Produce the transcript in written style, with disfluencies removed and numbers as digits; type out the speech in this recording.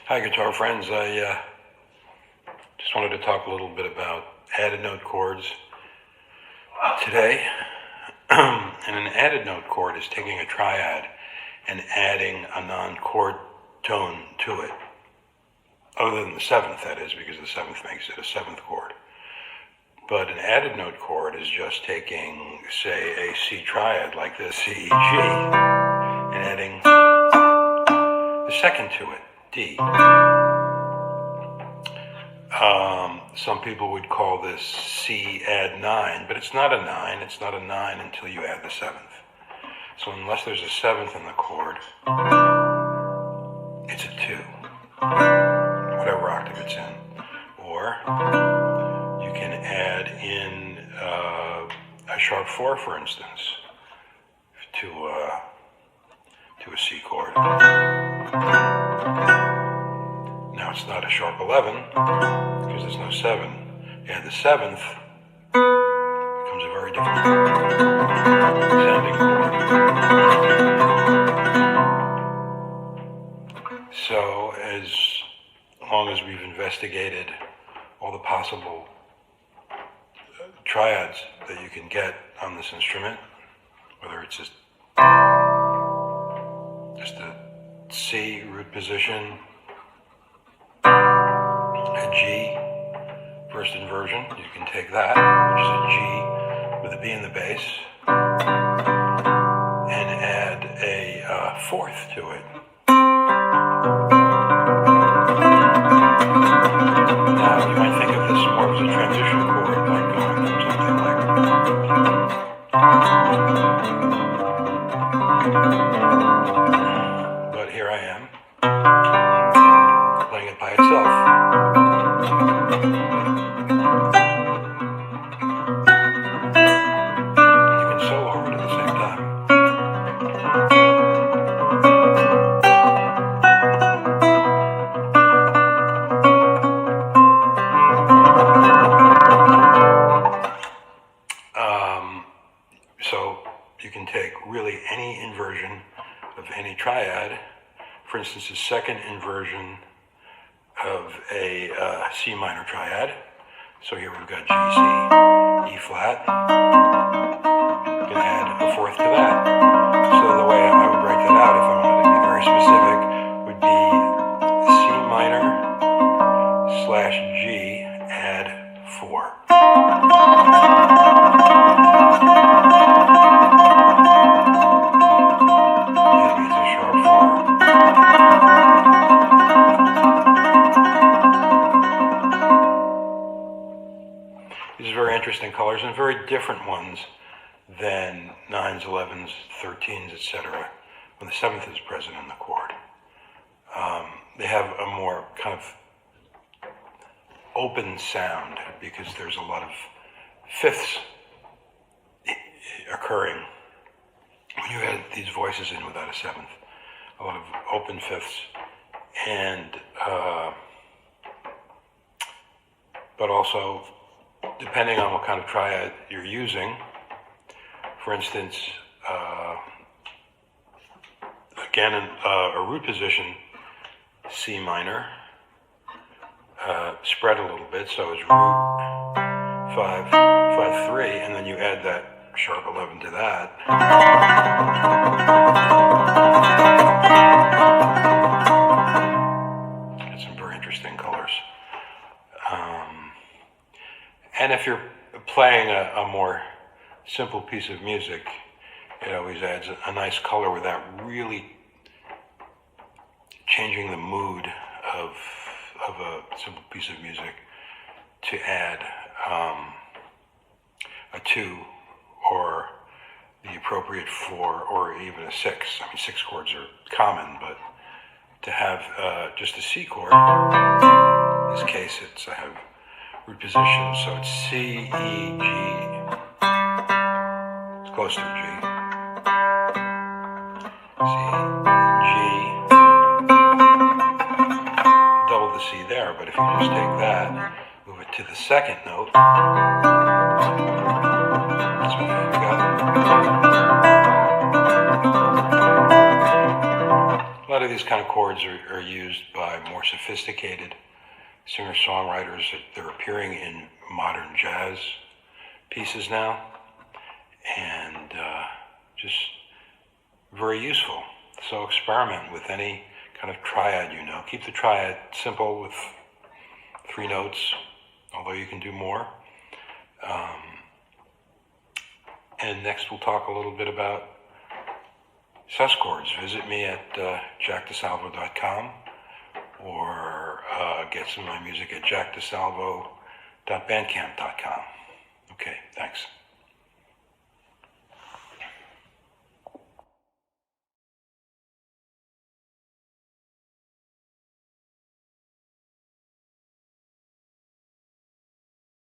Hi guitar friends, I just wanted to talk a little bit about added-note chords today. And an added-note chord is taking a triad and adding a non-chord tone to it. Other than the seventh, that is, because the seventh makes it a seventh chord. But an added-note chord is just taking, say, a C triad like this, C, E, G, and adding the second to it, D. Some people would call this C add 9, but it's not a 9. It's not a 9 until you add the seventh. So unless there's a seventh in the chord, it's a 2, whatever octave it's in. Or you can add in a sharp 4, for instance, to a C chord. Now it's not a sharp 11 because there's no 7. Add the seventh, becomes a very different sounding chord. So as long as we've investigated all the possible triads that you can get on this instrument, whether it's just a C root position, a G first inversion, you can take that, which is a G with a B in the bass, and add a fourth to it. Now you might think of this more as a transition chord, like going from something like, but here I am playing it by itself. You can solo over it at the same time. So you can take really any inversion of any triad. For instance, the second inversion of a C minor triad. So here we've got G, C, E flat. You can add a fourth to that. So the way I would write that out, if I wanted to be very specific, would be C minor slash G, add 4. Maybe it's a sharp 4. These are very interesting colors and very different ones than 9s, 11s, 13s, etc. when the seventh is present in the chord. They have a more kind of open sound because there's a lot of fifths occurring when you add these voices in without a seventh. A lot of open fifths, and but also depending on what kind of triad you're using. For instance, again, a root position, C minor, spread a little bit, so it's root 5, 5, 3, and then you add that sharp 11 to that. Get some very interesting colors. And if you're playing a more simple piece of music, it always adds a nice color without really changing the mood of a simple piece of music, to add a 2 or the appropriate 4 or even a 6. I mean, 6 chords are common, but to have just a C chord, in this case I have root position, so it's C, E, G. It's close to a G. C, G, double the C there, but if you just take that, move it to the second note, that's what you got. A lot of these kind of chords are used by more sophisticated singer-songwriters. They're appearing in modern jazz pieces now, and just very useful. So experiment with any kind of triad you know. Keep the triad simple with 3 notes, although you can do more. And next we'll talk a little bit about sus chords. Visit me at jackdesalvo.com or get some of my music at jackdesalvo.bandcamp.com. Okay, thanks.